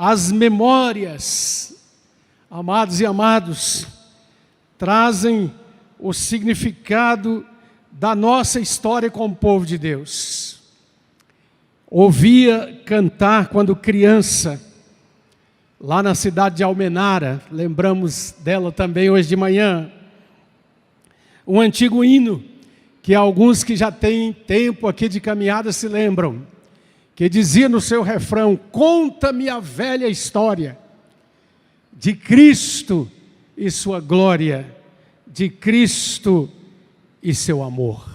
As memórias, amados e amados, trazem o significado da nossa história com o povo de Deus. Ouvia cantar quando criança, lá na cidade de Almenara, lembramos dela também hoje de manhã, um antigo hino, que alguns que já têm tempo aqui de caminhada se lembram, que dizia no seu refrão: conta-me a velha história de Cristo e sua glória, de Cristo e seu amor.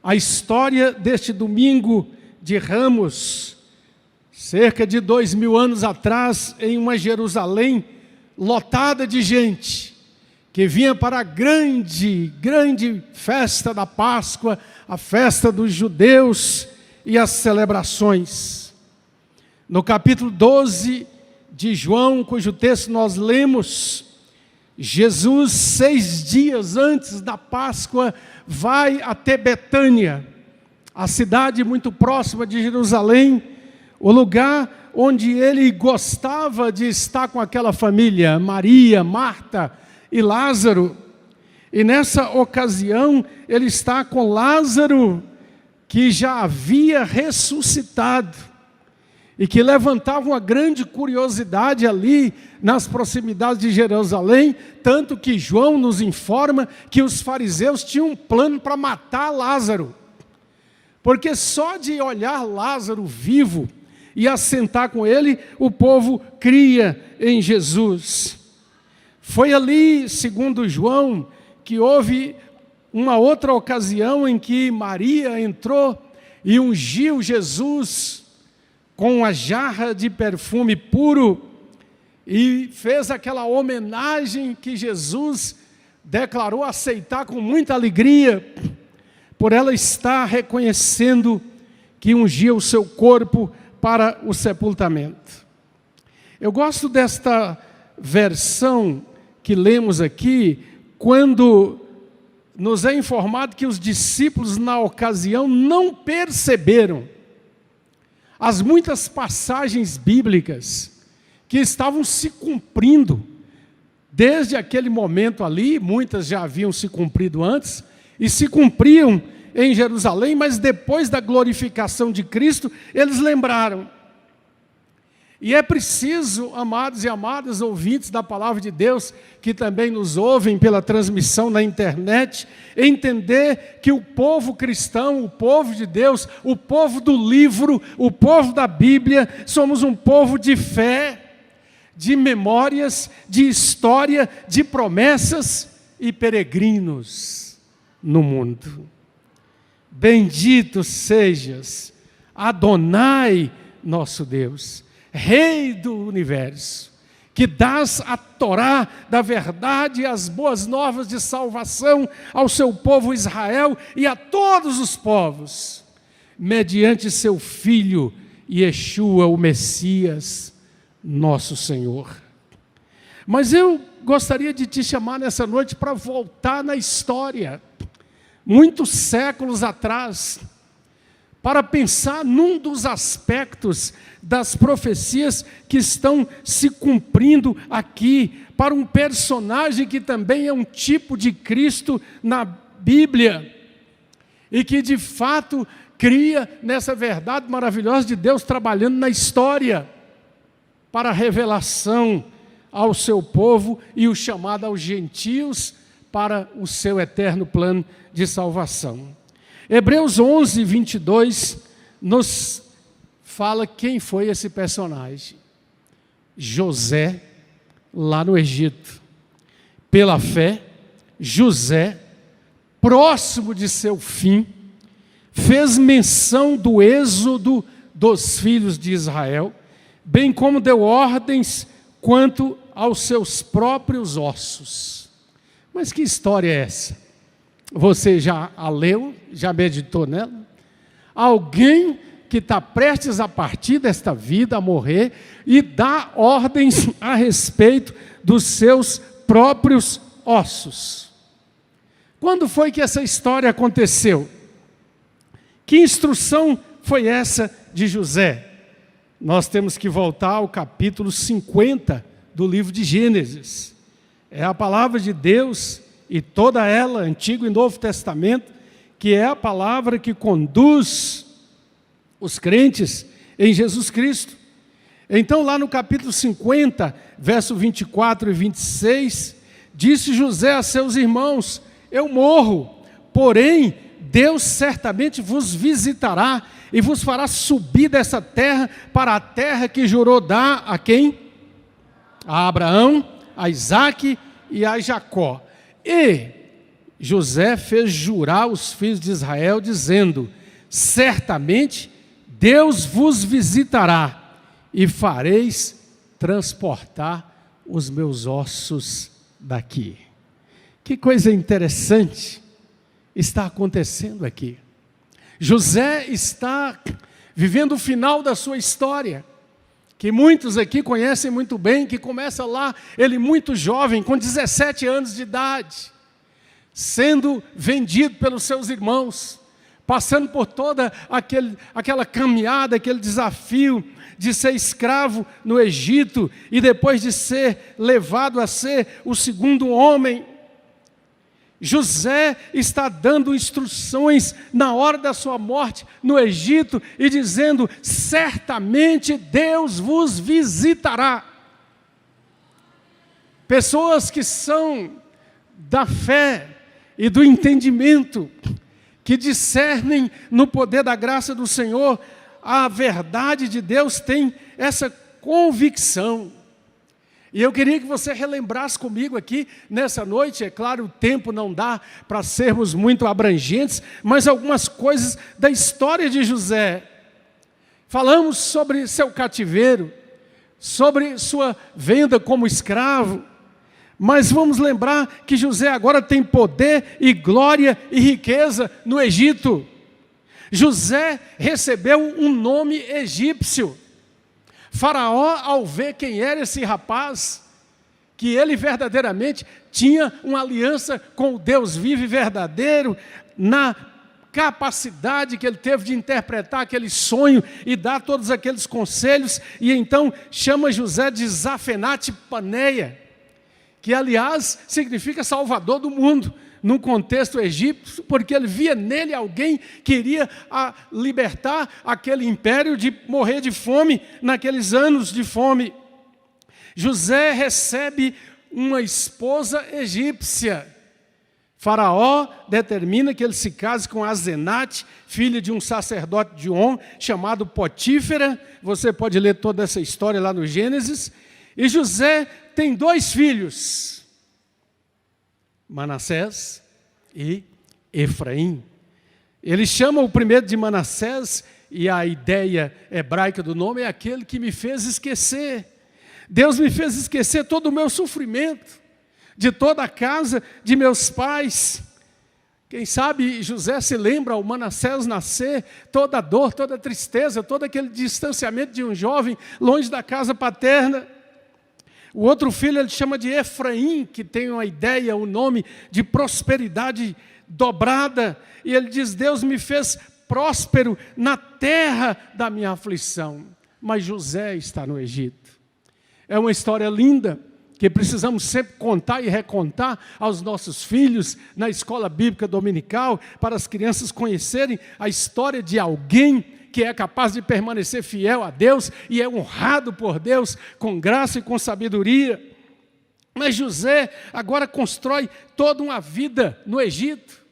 A história deste domingo de Ramos, cerca de 2000 anos atrás, em uma Jerusalém lotada de gente, que vinha para a grande festa da Páscoa, a festa dos judeus e as celebrações. No capítulo 12 de João, cujo texto nós lemos, Jesus, 6 dias antes da Páscoa, vai até Betânia, a cidade muito próxima de Jerusalém, o lugar onde ele gostava de estar com aquela família, Maria, Marta e Lázaro. E nessa ocasião, ele está com Lázaro, que já havia ressuscitado, e que levantava uma grande curiosidade ali nas proximidades de Jerusalém, tanto que João nos informa que os fariseus tinham um plano para matar Lázaro, porque só de olhar Lázaro vivo e assentar com ele, o povo cria em Jesus. Foi ali, segundo João, que houve uma outra ocasião em que Maria entrou e ungiu Jesus com a jarra de perfume puro e fez aquela homenagem que Jesus declarou aceitar com muita alegria, por ela estar reconhecendo que ungia o seu corpo para o sepultamento. Eu gosto desta versão que lemos aqui, quando nos é informado que os discípulos, na ocasião, não perceberam as muitas passagens bíblicas que estavam se cumprindo desde aquele momento ali. Muitas já haviam se cumprido antes e se cumpriam em Jerusalém, mas depois da glorificação de Cristo, eles lembraram. E é preciso, amados e amadas ouvintes da palavra de Deus, que também nos ouvem pela transmissão na internet, entender que o povo cristão, o povo de Deus, o povo do livro, o povo da Bíblia, somos um povo de fé, de memórias, de história, de promessas e peregrinos no mundo. Bendito sejas, Adonai, nosso Deus, Rei do universo, que dás a Torá da verdade e as boas novas de salvação ao seu povo Israel e a todos os povos, mediante seu Filho Yeshua, o Messias, nosso Senhor. Mas eu gostaria de te chamar nessa noite para voltar na história, muitos séculos atrás, para pensar num dos aspectos das profecias que estão se cumprindo aqui, para um personagem que também é um tipo de Cristo na Bíblia, e que de fato cria nessa verdade maravilhosa de Deus trabalhando na história, para a revelação ao seu povo e o chamado aos gentios para o seu eterno plano de salvação. Hebreus 11, 22, nos fala quem foi esse personagem. José, lá no Egito. Pela fé, José, próximo de seu fim, fez menção do êxodo dos filhos de Israel, bem como deu ordens quanto aos seus próprios ossos. Mas que história é essa? Você já a leu? Já meditou nela? Alguém que está prestes a partir desta vida, a morrer, e dá ordens a respeito dos seus próprios ossos. Quando foi que essa história aconteceu? Que instrução foi essa de José? nós temos que voltar ao capítulo 50 do livro de Gênesis. É a palavra de Deus, e toda ela, Antigo e Novo Testamento, que é a palavra que conduz os crentes em Jesus Cristo. Então, lá no capítulo 50, verso 24 e 26, disse José a seus irmãos: eu morro, porém Deus certamente vos visitará e vos fará subir dessa terra para a terra que jurou dar a quem? A Abraão, a Isaque e a Jacó. E José fez jurar os filhos de Israel, dizendo: certamente Deus vos visitará e fareis transportar os meus ossos daqui. Que coisa interessante está acontecendo aqui. José está vivendo o final da sua história, que muitos aqui conhecem muito bem, que começa lá, ele muito jovem, com 17 anos de idade, sendo vendido pelos seus irmãos, passando por toda aquela caminhada, aquele desafio de ser escravo no Egito, e depois de ser levado a ser o segundo homem. José está dando instruções na hora da sua morte no Egito e dizendo: certamente Deus vos visitará. Pessoas que são da fé e do entendimento, que discernem no poder da graça do Senhor a verdade de Deus, tem essa convicção. E eu queria que você relembrasse comigo aqui nessa noite. É claro, o tempo não dá para sermos muito abrangentes, mas algumas coisas da história de José. Falamos sobre seu cativeiro, sobre sua venda como escravo, mas vamos lembrar que José agora tem poder e glória e riqueza no Egito. José recebeu um nome egípcio. Faraó, ao ver quem era esse rapaz, que ele verdadeiramente tinha uma aliança com o Deus vivo e verdadeiro, na capacidade que ele teve de interpretar aquele sonho e dar todos aqueles conselhos, e então chama José de Zafenate Paneia, que aliás significa salvador do mundo, num contexto egípcio, porque ele via nele alguém que iria libertar aquele império de morrer de fome, naqueles anos de fome. José recebe uma esposa egípcia. Faraó determina que ele se case com Asenate, filha de um sacerdote de On, chamado Potífera. Você pode ler toda essa história lá no Gênesis. E José tem 2 filhos, Manassés e Efraim. Ele chama o primeiro de Manassés, e a ideia hebraica do nome é aquele que me fez esquecer. Deus me fez esquecer todo o meu sofrimento, de toda a casa de meus pais. Quem sabe José se lembra ao Manassés nascer, toda a dor, toda a tristeza, todo aquele distanciamento de um jovem longe da casa paterna. O outro filho ele chama de Efraim, que tem uma ideia, um nome de prosperidade dobrada. E ele diz: Deus me fez próspero na terra da minha aflição. Mas José está no Egito. É uma história linda, que precisamos sempre contar e recontar aos nossos filhos na escola bíblica dominical, para as crianças conhecerem a história de alguém que é capaz de permanecer fiel a Deus e é honrado por Deus com graça e com sabedoria. Mas José agora constrói toda uma vida no Egito,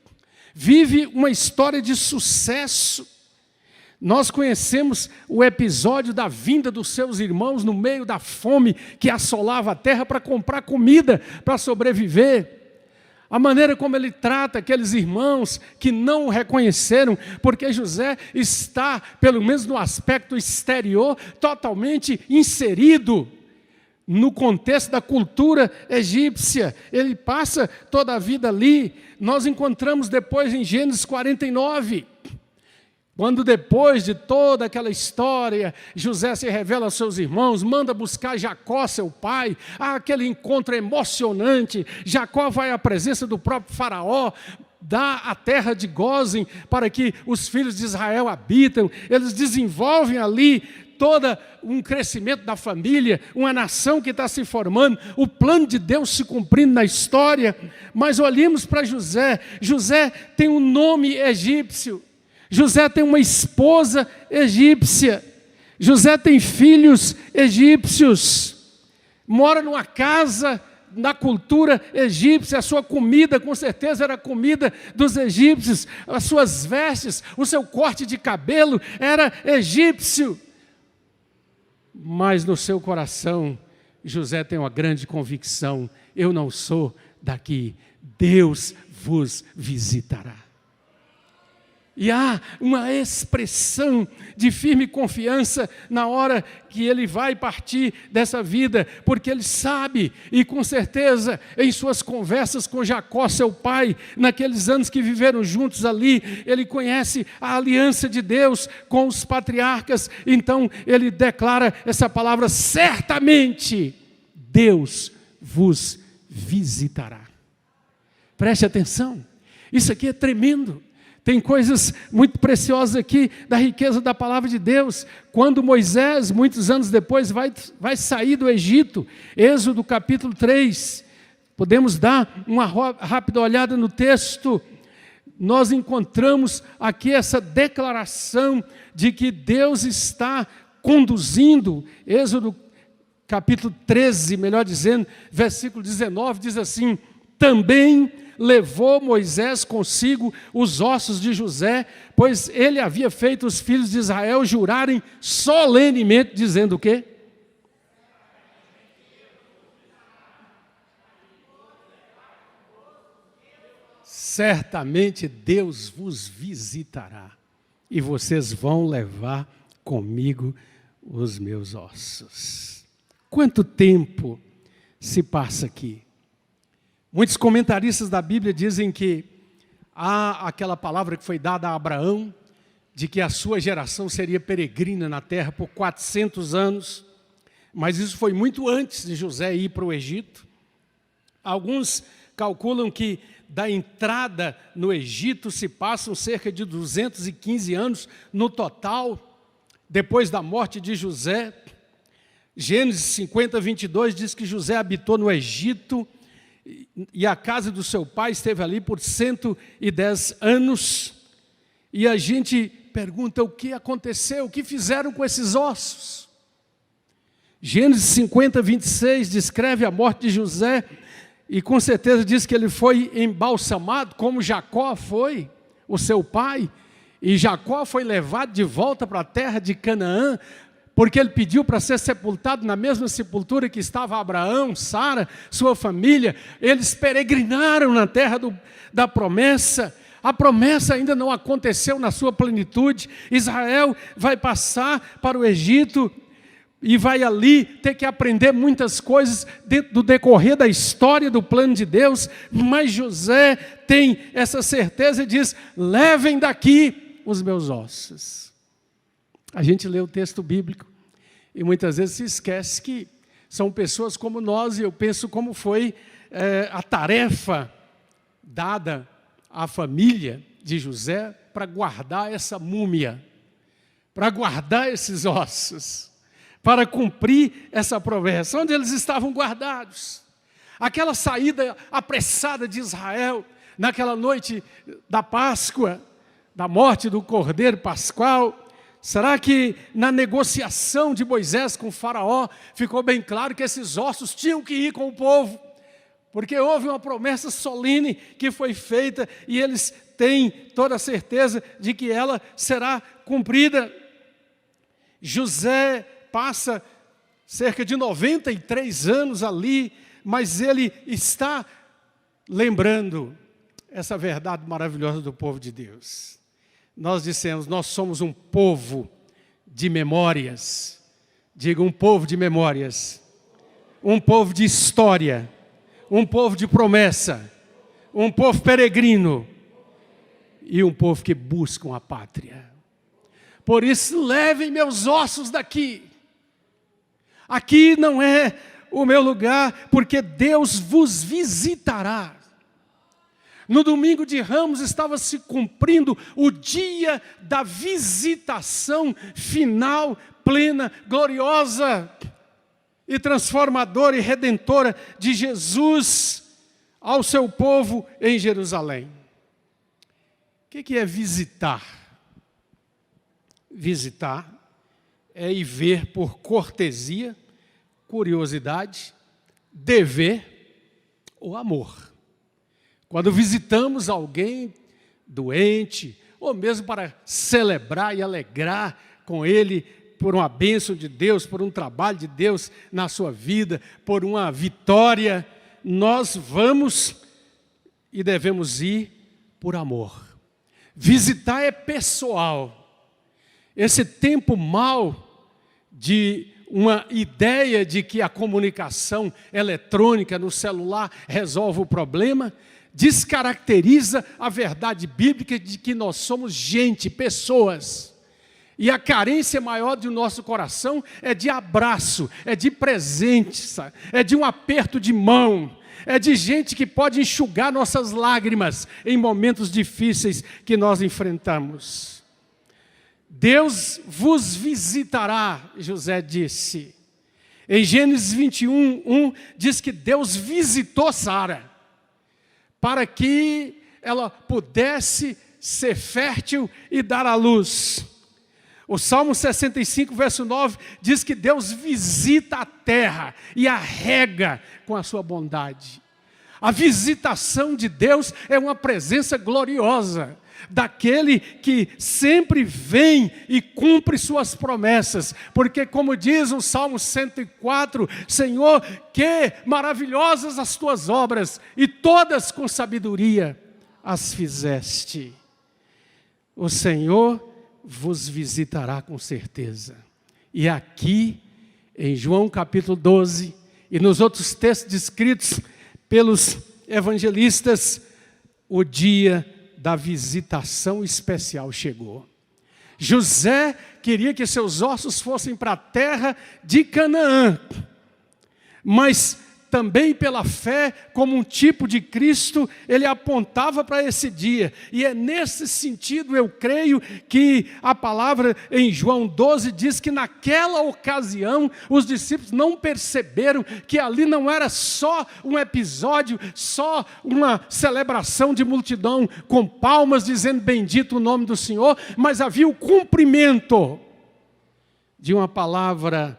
vive uma história de sucesso. Nós conhecemos o episódio da vinda dos seus irmãos no meio da fome que assolava a terra para comprar comida para sobreviver. A maneira como ele trata aqueles irmãos que não o reconheceram, porque José está, pelo menos no aspecto exterior, totalmente inserido no contexto da cultura egípcia. Ele passa toda a vida ali. Nós encontramos depois em Gênesis 49, quando depois de toda aquela história, José se revela aos seus irmãos, manda buscar Jacó, seu pai. Aquele encontro emocionante. Jacó vai à presença do próprio Faraó, dá a terra de Gósen para que os filhos de Israel habitam. Eles desenvolvem ali todo um crescimento da família, uma nação que está se formando, o plano de Deus se cumprindo na história. Mas olhemos para José. José tem um nome egípcio. José tem uma esposa egípcia. José tem filhos egípcios. Mora numa casa na cultura egípcia. A sua comida, com certeza, era a comida dos egípcios. As suas vestes, o seu corte de cabelo era egípcio. Mas no seu coração, José tem uma grande convicção: eu não sou daqui, Deus vos visitará. E há uma expressão de firme confiança na hora que ele vai partir dessa vida, porque ele sabe, e com certeza, em suas conversas com Jacó, seu pai, naqueles anos que viveram juntos ali, ele conhece a aliança de Deus com os patriarcas. Então ele declara essa palavra: certamente Deus vos visitará. Preste atenção, isso aqui é tremendo. Tem coisas muito preciosas aqui da riqueza da palavra de Deus. Quando Moisés, muitos anos depois, vai sair do Egito, Êxodo capítulo 3, podemos dar uma rápida olhada no texto. Nós encontramos aqui essa declaração de que Deus está conduzindo. Êxodo capítulo 13, melhor dizendo, versículo 19, diz assim: também levou Moisés consigo os ossos de José, pois ele havia feito os filhos de Israel jurarem solenemente, dizendo o quê? Certamente Deus vos visitará, e vocês vão levar comigo os meus ossos. Quanto tempo se passa aqui? Muitos comentaristas da Bíblia dizem que há aquela palavra que foi dada a Abraão, de que a sua geração seria peregrina na terra por 400 anos, mas isso foi muito antes de José ir para o Egito. Alguns calculam que da entrada no Egito se passam cerca de 215 anos no total, depois da morte de José. Gênesis 50, 22 diz que José habitou no Egito, e a casa do seu pai esteve ali por 110 anos. E a gente pergunta: o que aconteceu? O que fizeram com esses ossos? Gênesis 50, 26 descreve a morte de José, e com certeza diz que ele foi embalsamado, como Jacó foi, o seu pai. E Jacó foi levado de volta para a terra de Canaã, porque ele pediu para ser sepultado na mesma sepultura que estava Abraão, Sara, sua família. Eles peregrinaram na terra da promessa. A promessa ainda não aconteceu na sua plenitude. Israel vai passar para o Egito e vai ali ter que aprender muitas coisas do decorrer da história do plano de Deus. Mas José tem essa certeza e diz: levem daqui os meus ossos. A gente lê o texto bíblico e muitas vezes se esquece que são pessoas como nós, e eu penso como foi a tarefa dada à família de José para guardar essa múmia, para guardar esses ossos, para cumprir essa promessa. Onde eles estavam guardados? Aquela saída apressada de Israel, naquela noite da Páscoa, da morte do Cordeiro Pascual. Será que na negociação de Moisés com o faraó ficou bem claro que esses ossos tinham que ir com o povo? Porque houve uma promessa solene que foi feita e eles têm toda a certeza de que ela será cumprida. José passa cerca de 93 anos ali, mas ele está lembrando essa verdade maravilhosa do povo de Deus. Nós dissemos: nós somos um povo de memórias. Diga, um povo de memórias, um povo de história, um povo de promessa, um povo peregrino e um povo que busca a pátria. Por isso, levem meus ossos daqui. Aqui não é o meu lugar, porque Deus vos visitará. No domingo de Ramos estava se cumprindo o dia da visitação final plena, gloriosa e transformadora e redentora de Jesus ao seu povo em Jerusalém. O que é visitar? Visitar é ir ver por cortesia, curiosidade, dever ou amor. Quando visitamos alguém doente, ou mesmo para celebrar e alegrar com ele por uma bênção de Deus, por um trabalho de Deus na sua vida, por uma vitória, nós vamos e devemos ir por amor. Visitar é pessoal. Esse tempo mau de uma ideia de que a comunicação eletrônica no celular resolve o problema, descaracteriza a verdade bíblica de que nós somos gente, pessoas. E a carência maior do nosso coração é de abraço, é de presença, é de um aperto de mão, é de gente que pode enxugar nossas lágrimas em momentos difíceis que nós enfrentamos. Deus vos visitará, José disse. Em Gênesis 21:1 diz que Deus visitou Sara para que ela pudesse ser fértil e dar à luz. O Salmo 65, verso 9, diz que Deus visita a terra e a rega com a sua bondade. A visitação de Deus é uma presença gloriosa, daquele que sempre vem e cumpre suas promessas, porque como diz o Salmo 104, Senhor, que maravilhosas as tuas obras, e todas com sabedoria as fizeste. O Senhor vos visitará com certeza. E aqui, em João capítulo 12, e nos outros textos descritos pelos evangelistas, o dia da visitação especial chegou. José queria que seus ossos fossem para a terra de Canaã, mas também pela fé, como um tipo de Cristo, ele apontava para esse dia. E é nesse sentido, eu creio, que a palavra em João 12 diz que naquela ocasião, os discípulos não perceberam que ali não era só um episódio, só uma celebração de multidão com palmas dizendo bendito o nome do Senhor, mas havia o cumprimento de uma palavra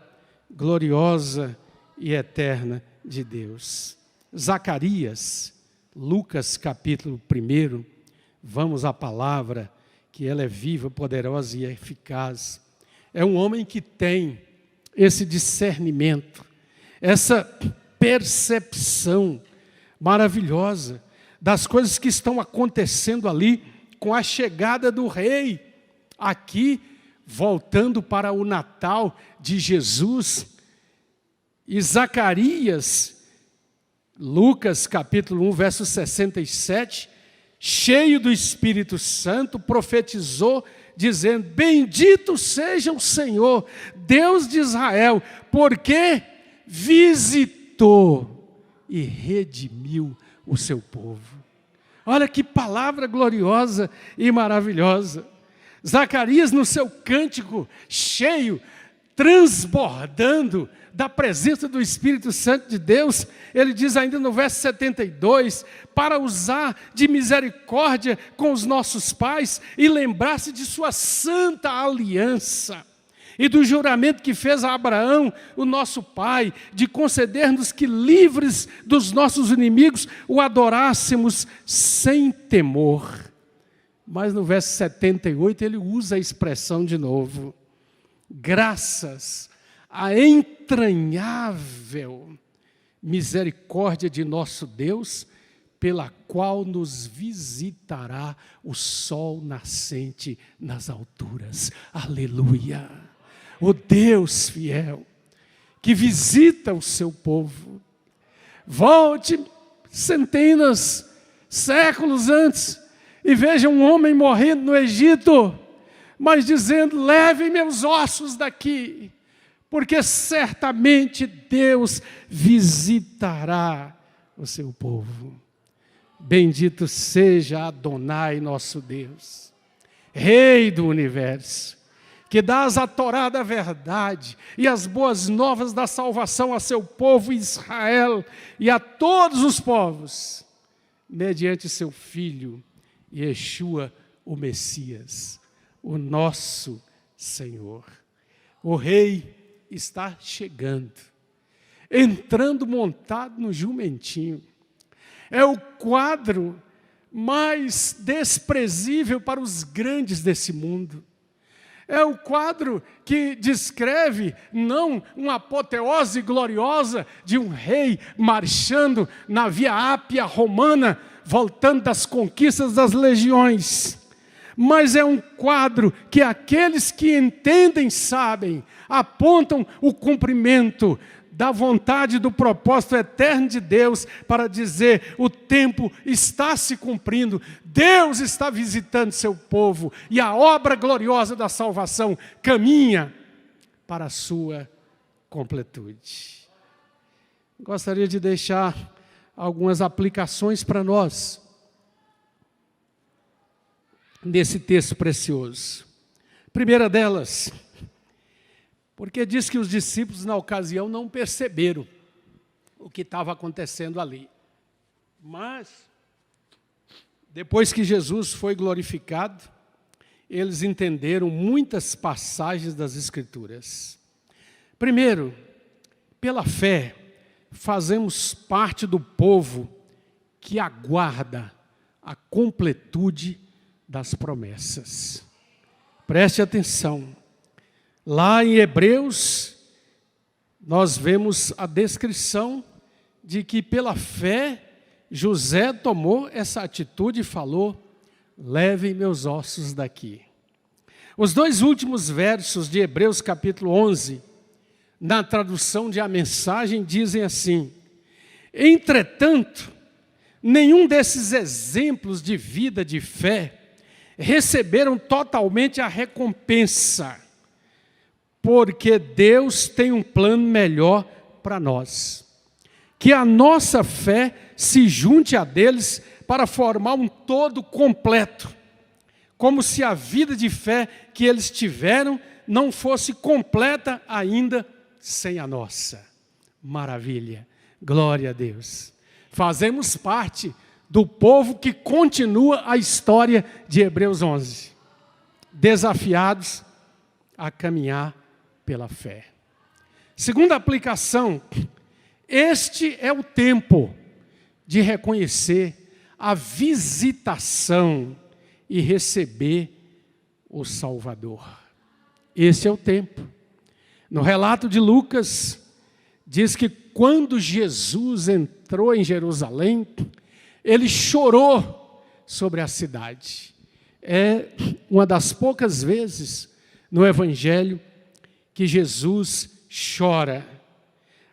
gloriosa e eterna de Deus. Zacarias, Lucas capítulo 1, vamos à palavra, que ela é viva, poderosa e eficaz. É um homem que tem esse discernimento, essa percepção maravilhosa das coisas que estão acontecendo ali com a chegada do rei, aqui voltando para o Natal de Jesus. E Zacarias, Lucas capítulo 1, verso 67, cheio do Espírito Santo, profetizou, dizendo, bendito seja o Senhor, Deus de Israel, porque visitou e redimiu o seu povo. Olha que palavra gloriosa e maravilhosa. Zacarias, no seu cântico cheio, transbordando da presença do Espírito Santo de Deus, ele diz ainda no verso 72, para usar de misericórdia com os nossos pais e lembrar-se de sua santa aliança e do juramento que fez a Abraão, o nosso pai, de conceder-nos que livres dos nossos inimigos o adorássemos sem temor. Mas no verso 78 ele usa a expressão de novo, graças a entranhável misericórdia de nosso Deus, pela qual nos visitará o sol nascente nas alturas. Aleluia! O Deus fiel, que visita o seu povo. Volte centenas, séculos antes, e veja um homem morrendo no Egito, mas dizendo, levem meus ossos daqui, porque certamente Deus visitará o seu povo. Bendito seja Adonai, nosso Deus, Rei do universo, que dás a Torá da verdade e as boas novas da salvação a seu povo Israel e a todos os povos, mediante seu Filho, Yeshua, o Messias, o nosso Senhor. O Rei está chegando, entrando montado no jumentinho. É o quadro mais desprezível para os grandes desse mundo. É o quadro que descreve não uma apoteose gloriosa de um rei marchando na Via Ápia romana, voltando das conquistas das legiões, mas é um quadro que aqueles que entendem sabem, apontam o cumprimento da vontade do propósito eterno de Deus para dizer: o tempo está se cumprindo, Deus está visitando seu povo e a obra gloriosa da salvação caminha para a sua completude. Gostaria de deixar algumas aplicações para nós nesse texto precioso. Primeira delas, porque diz que os discípulos na ocasião não perceberam o que estava acontecendo ali. Mas, depois que Jesus foi glorificado, eles entenderam muitas passagens das Escrituras. Primeiro, pela fé, fazemos parte do povo que aguarda a completude das promessas. Preste atenção. Lá em Hebreus, nós vemos a descrição de que pela fé, José tomou essa atitude e falou: levem meus ossos daqui. Os dois últimos versos de Hebreus capítulo 11, na tradução de A Mensagem, dizem assim: entretanto, nenhum desses exemplos de vida de fé receberam totalmente a recompensa, porque Deus tem um plano melhor para nós. Que a nossa fé se junte a deles para formar um todo completo, como se a vida de fé que eles tiveram não fosse completa ainda sem a nossa. Maravilha, glória a Deus. Fazemos parte do povo que continua a história de Hebreus 11, desafiados a caminhar pela fé. Segunda aplicação, este é o tempo de reconhecer a visitação e receber o Salvador. Esse é o tempo. No relato de Lucas, diz que quando Jesus entrou em Jerusalém, ele chorou sobre a cidade. É uma das poucas vezes no Evangelho que Jesus chora.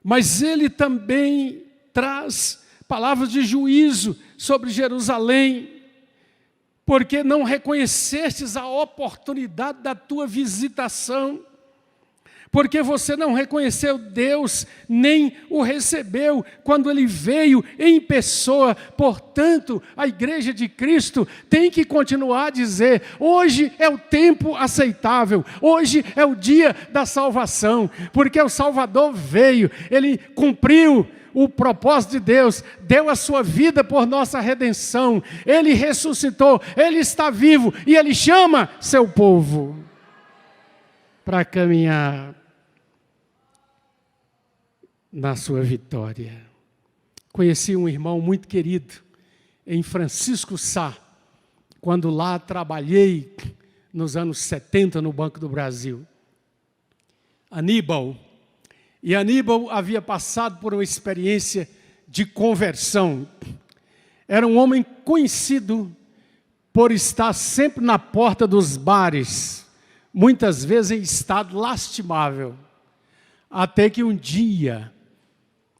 Mas ele também traz palavras de juízo sobre Jerusalém, porque não reconhecestes a oportunidade da tua visitação, porque você não reconheceu Deus, nem o recebeu quando Ele veio em pessoa. Portanto, a Igreja de Cristo tem que continuar a dizer: hoje é o tempo aceitável, hoje é o dia da salvação, porque o Salvador veio, Ele cumpriu o propósito de Deus, deu a sua vida por nossa redenção, Ele ressuscitou, Ele está vivo e Ele chama seu povo para caminhar na sua vitória. Conheci um irmão muito querido em Francisco Sá, quando lá trabalhei nos anos 70 no Banco do Brasil. Aníbal. E Aníbal havia passado por uma experiência de conversão. Era um homem conhecido por estar sempre na porta dos bares, muitas vezes em estado lastimável. Até que um dia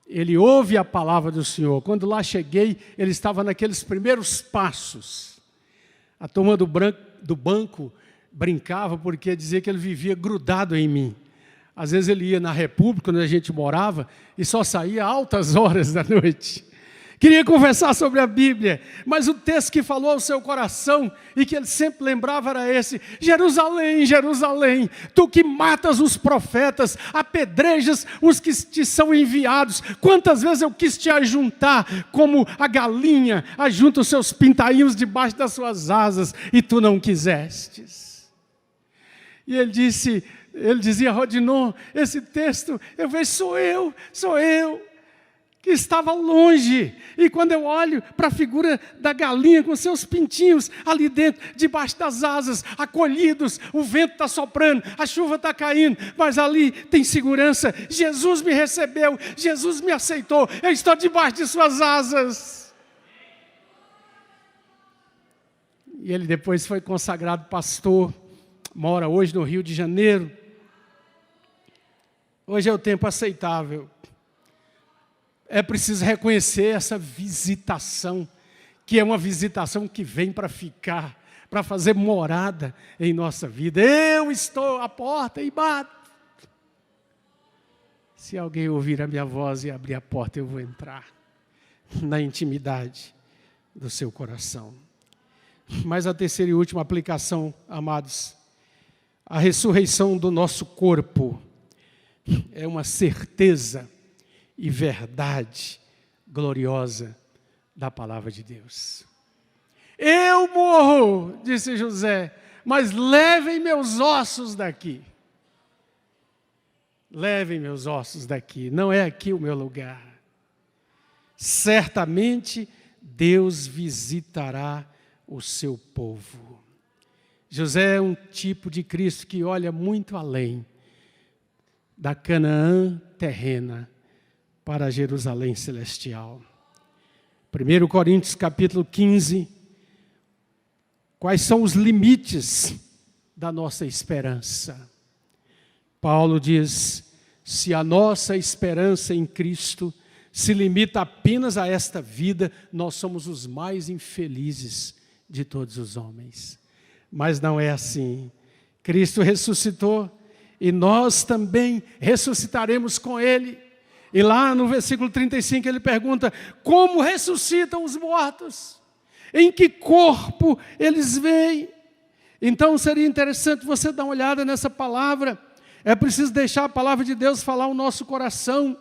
ele ouve a palavra do Senhor. Quando lá cheguei, ele estava naqueles primeiros passos. A turma do banco brincava porque dizia que ele vivia grudado em mim. Às vezes ele ia na República, onde a gente morava, e só saía altas horas da noite. Queria conversar sobre a Bíblia, mas o texto que falou ao seu coração e que ele sempre lembrava era esse: Jerusalém, Jerusalém, tu que matas os profetas, apedrejas os que te são enviados. Quantas vezes eu quis te ajuntar, como a galinha ajunta os seus pintainhos debaixo das suas asas, e tu não quisestes. E ele dizia: Rodinon, esse texto, eu vejo, sou eu, que estava longe, e quando eu olho para a figura da galinha com seus pintinhos ali dentro, debaixo das asas, acolhidos, o vento está soprando, a chuva está caindo, mas ali tem segurança. Jesus me recebeu, Jesus me aceitou, eu estou debaixo de suas asas. E ele depois foi consagrado pastor, mora hoje no Rio de Janeiro. Hoje é o tempo aceitável. É preciso reconhecer essa visitação, que é uma visitação que vem para ficar, para fazer morada em nossa vida. Eu estou à porta e bato. Se alguém ouvir a minha voz e abrir a porta, eu vou entrar na intimidade do seu coração. Mas a terceira e última aplicação, amados, a ressurreição do nosso corpo é uma certeza e verdade gloriosa da palavra de Deus. Eu morro, disse José, mas levem meus ossos daqui. Levem meus ossos daqui, não é aqui o meu lugar. Certamente Deus visitará o seu povo. José é um tipo de Cristo que olha muito além da Canaã terrena para a Jerusalém celestial. 1 Coríntios capítulo 15, quais são os limites da nossa esperança? Paulo diz: se a nossa esperança em Cristo se limita apenas a esta vida, nós somos os mais infelizes de todos os homens. Mas não é assim. Cristo ressuscitou e nós também ressuscitaremos com Ele. E lá no versículo 35 ele pergunta: como ressuscitam os mortos? Em que corpo eles vêm? Então seria interessante você dar uma olhada nessa palavra. É preciso deixar a palavra de Deus falar o nosso coração.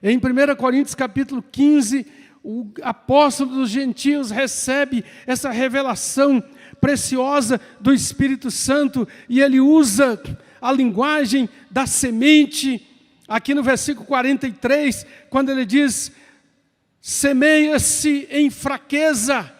Em 1 Coríntios capítulo 15, o apóstolo dos gentios recebe essa revelação preciosa do Espírito Santo, e ele usa a linguagem da semente. Aqui no versículo 43, quando ele diz: semeia-se em fraqueza,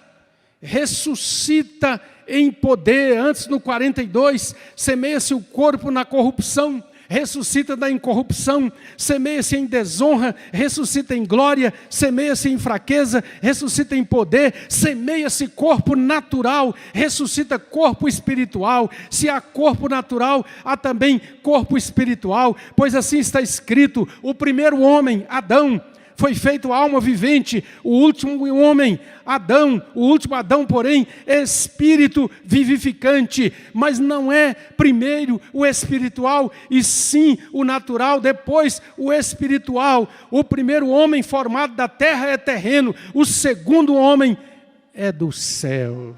ressuscita em poder. Antes, no 42, semeia-se o corpo na corrupção, ressuscita da incorrupção. Semeia-se em desonra, ressuscita em glória. Semeia-se em fraqueza, ressuscita em poder. Semeia-se corpo natural, ressuscita corpo espiritual. Se há corpo natural, há também corpo espiritual, pois assim está escrito: o primeiro homem, Adão, foi feito alma vivente, o último homem, Adão, o último Adão, porém, espírito vivificante. Mas não é primeiro o espiritual, e sim o natural, depois o espiritual. O primeiro homem formado da terra é terreno, o segundo homem é do céu.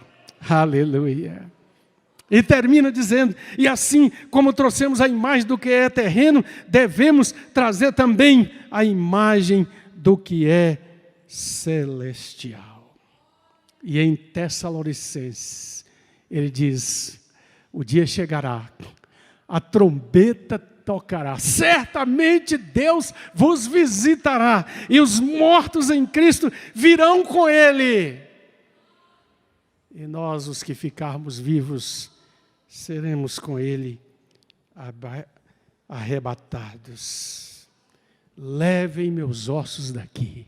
Aleluia. E termina dizendo: e assim como trouxemos a imagem do que é terreno, devemos trazer também a imagem do que é celestial. E em Tessalonicenses, ele diz: o dia chegará, a trombeta tocará, certamente Deus vos visitará, e os mortos em Cristo virão com Ele. E nós, os que ficarmos vivos, seremos com Ele arrebatados. Levem meus ossos daqui,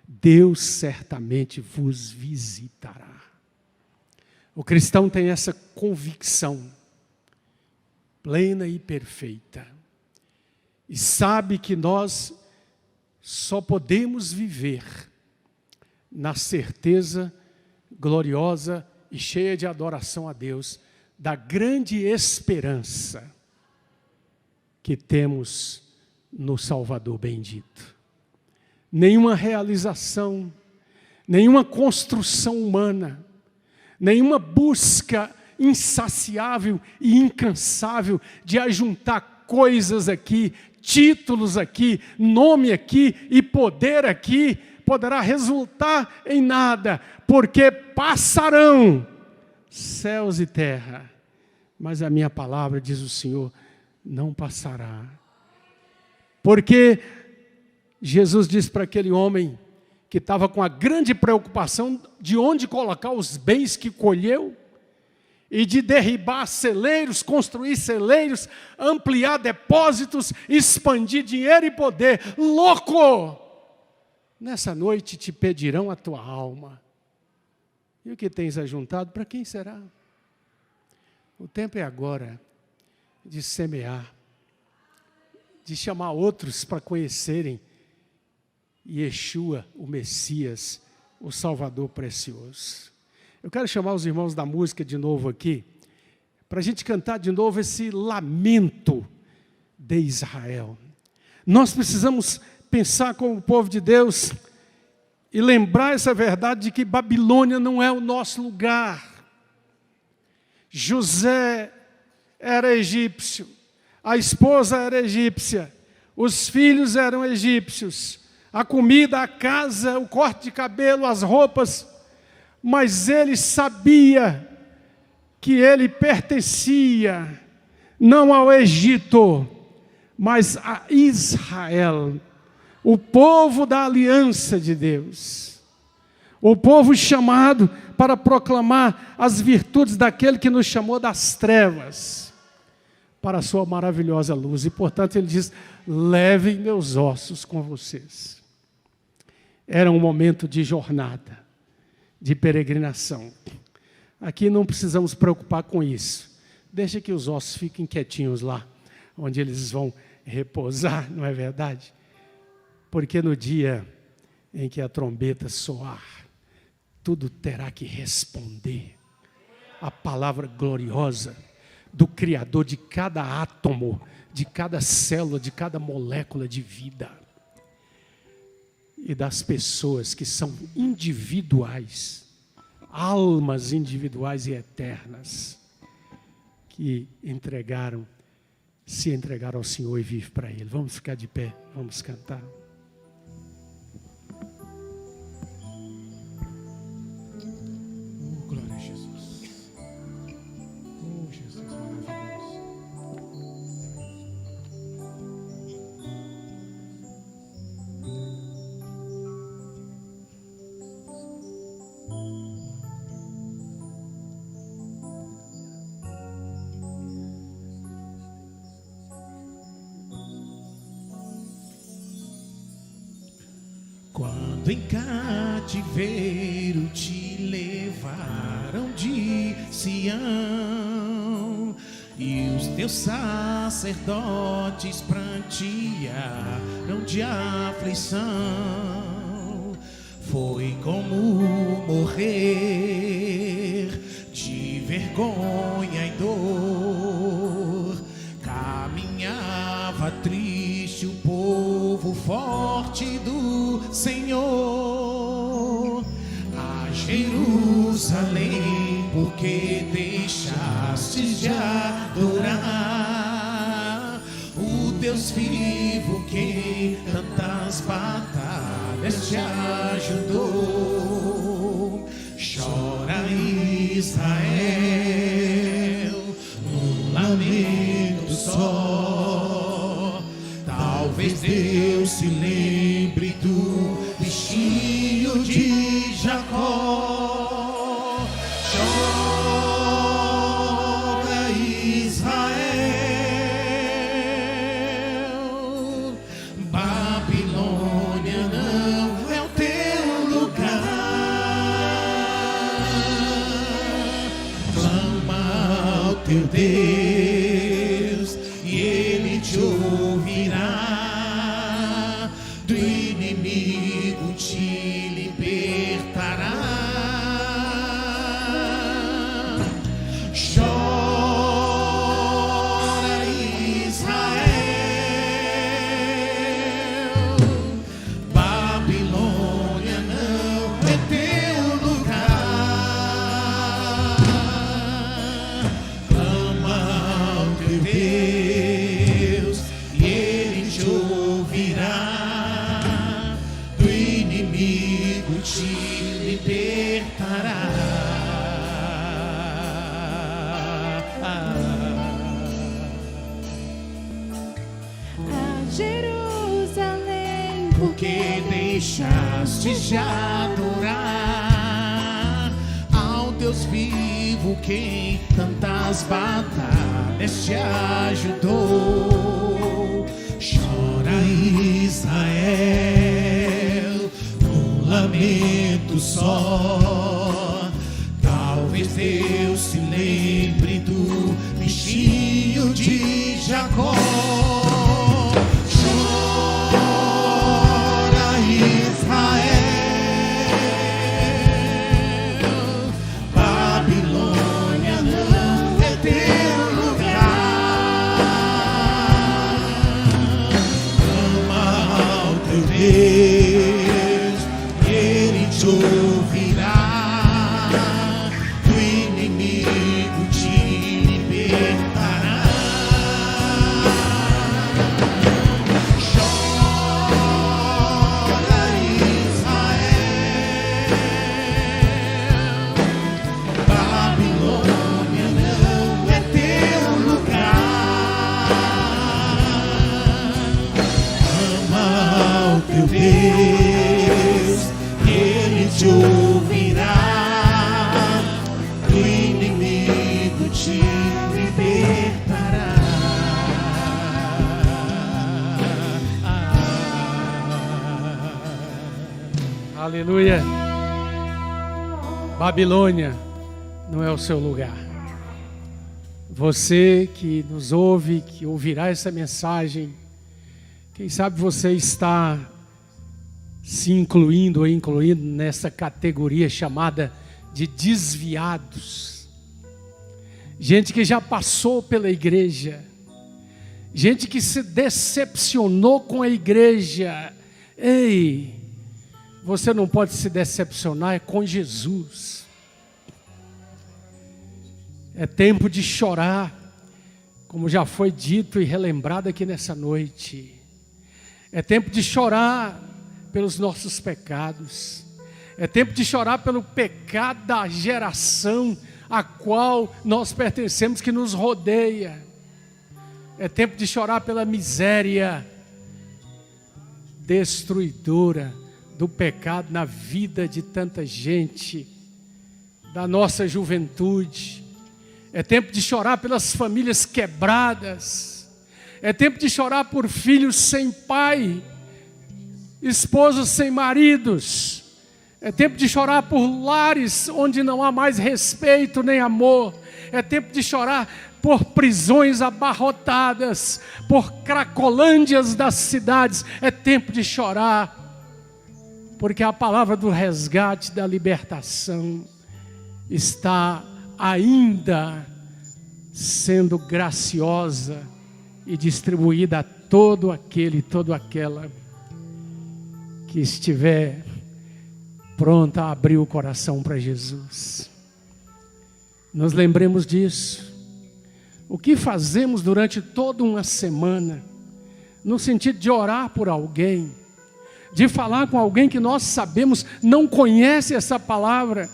Deus certamente vos visitará. O cristão tem essa convicção plena e perfeita, e sabe que nós só podemos viver na certeza gloriosa e cheia de adoração a Deus da grande esperança que temos no Salvador bendito. Nenhuma realização, nenhuma construção humana, nenhuma busca insaciável e incansável de ajuntar coisas aqui, títulos aqui, nome aqui e poder aqui, poderá resultar em nada, porque passarão céus e terra, mas a minha palavra, diz o Senhor, não passará. Porque Jesus disse para aquele homem que estava com a grande preocupação de onde colocar os bens que colheu, e de derribar celeiros, construir celeiros, ampliar depósitos, expandir dinheiro e poder. Louco! Nessa noite te pedirão a tua alma. E o que tens ajuntado, para quem será? O tempo é agora de semear, de chamar outros para conhecerem Yeshua, o Messias, o Salvador precioso. Eu quero chamar os irmãos da música de novo aqui, para a gente cantar de novo esse lamento de Israel. Nós precisamos pensar como o povo de Deus e lembrar essa verdade de que Babilônia não é o nosso lugar. José era egípcio, a esposa era egípcia, os filhos eram egípcios, a comida, a casa, o corte de cabelo, as roupas, mas ele sabia que ele pertencia não ao Egito, mas a Israel, o povo da aliança de Deus, o povo chamado para proclamar as virtudes daquele que nos chamou das trevas para a sua maravilhosa luz. E portanto ele diz: levem meus ossos com vocês. Era um momento de jornada, de peregrinação. Aqui não precisamos preocupar com isso. Deixa que os ossos fiquem quietinhos lá, onde eles vão repousar, não é verdade? Porque no dia em que a trombeta soar, tudo terá que responder a palavra gloriosa do Criador de cada átomo, de cada célula, de cada molécula de vida. E das pessoas que são individuais, almas individuais e eternas, que se entregaram ao Senhor e vivem para Ele. Vamos ficar de pé, vamos cantar. Oh, glória a Jesus. Oh, Jesus maravilhoso. Quando em cativeiro te levaram de Sião e os teus sacerdotes prantearam de aflição, foi como morrer de vergonha e dor. Caminhava triste o povo forte do Senhor a Jerusalém, porque deixastes de adorar o Deus vivo que tantas batalhas te ajudou. Chora Israel, um lamento só. Talvez Deus se lembre do bichinho de Jacó. Chora Israel, Babilônia não é o teu lugar. Clama ao teu Deus e Ele te ouvirá, do inimigo te libertará. Chora Israel, Babilônia não é teu inimigo te libertará. A Jerusalém, Porque deixaste de adorar ao Deus vivo, quem tantas batalhas te ajudou. Chora Israel, um lamento só. Talvez Deus se lembre do bichinho de Jacó. Chora Israel, Babilônia não é teu lugar. Ama ao teu Deus, Ele te ouvirá. Do inimigo te libertará. Chora Israel, Babilônia não é teu lugar. Ama ao teu Deus, Ele te ouvirá. Do inimigo te libertará. Aleluia. Babilônia não é o seu lugar. Você que nos ouve, que ouvirá essa mensagem, quem sabe você está se incluindo ou incluindo nessa categoria chamada de desviados. Gente que já passou pela igreja, gente que se decepcionou com a igreja. Ei, você não pode se decepcionar, é com Jesus. É tempo de chorar, como já foi dito e relembrado aqui nessa noite. É tempo de chorar pelos nossos pecados. É tempo de chorar pelo pecado da geração a qual nós pertencemos, que nos rodeia. É tempo de chorar pela miséria destruidora do pecado na vida de tanta gente, da nossa juventude. É tempo de chorar pelas famílias quebradas. É tempo de chorar por filhos sem pai, esposos sem maridos. É tempo de chorar por lares onde não há mais respeito nem amor. É tempo de chorar por prisões abarrotadas, por cracolândias das cidades. É tempo de chorar, porque a palavra do resgate, da libertação, está ainda sendo graciosa e distribuída a todo aquele, toda aquela que estiver pronta a abrir o coração para Jesus. Nos lembremos disso. O que fazemos durante toda uma semana, no sentido de orar por alguém, de falar com alguém que nós sabemos não conhece essa palavra,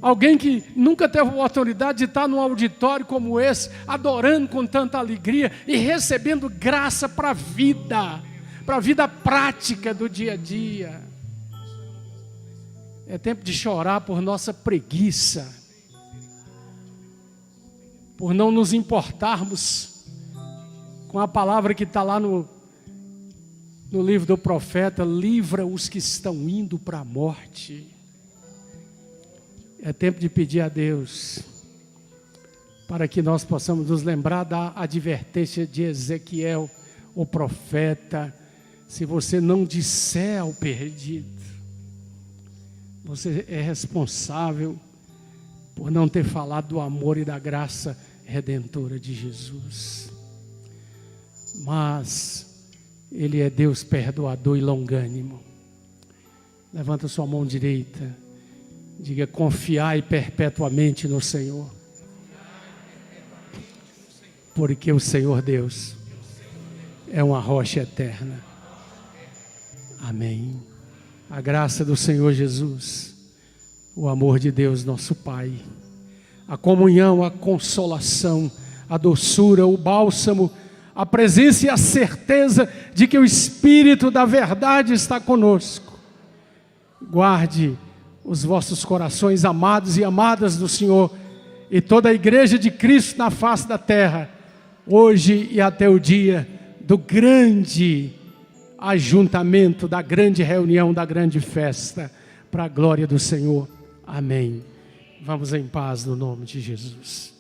alguém que nunca teve a oportunidade de estar num auditório como esse, adorando com tanta alegria e recebendo graça para a vida prática do dia a dia. É tempo de chorar por nossa preguiça, por não nos importarmos com a palavra que está lá no livro do profeta: livra os que estão indo para a morte. É tempo de pedir a Deus para que nós possamos nos lembrar da advertência de Ezequiel, o profeta: se você não disser ao perdido, você é responsável por não ter falado do amor e da graça redentora de Jesus. Mas Ele é Deus perdoador e longânimo. Levanta sua mão direita, diga: confiai perpetuamente no Senhor, porque o Senhor Deus é uma rocha eterna. Amém. A graça do Senhor Jesus, o amor de Deus nosso Pai, a comunhão, a consolação, a doçura, o bálsamo, a presença e a certeza de que o Espírito da verdade está conosco. Guarde os vossos corações, amados e amadas do Senhor, e toda a igreja de Cristo na face da terra, hoje e até o dia do grande ajuntamento, da grande reunião, da grande festa, para a glória do Senhor. Amém. Vamos em paz no nome de Jesus.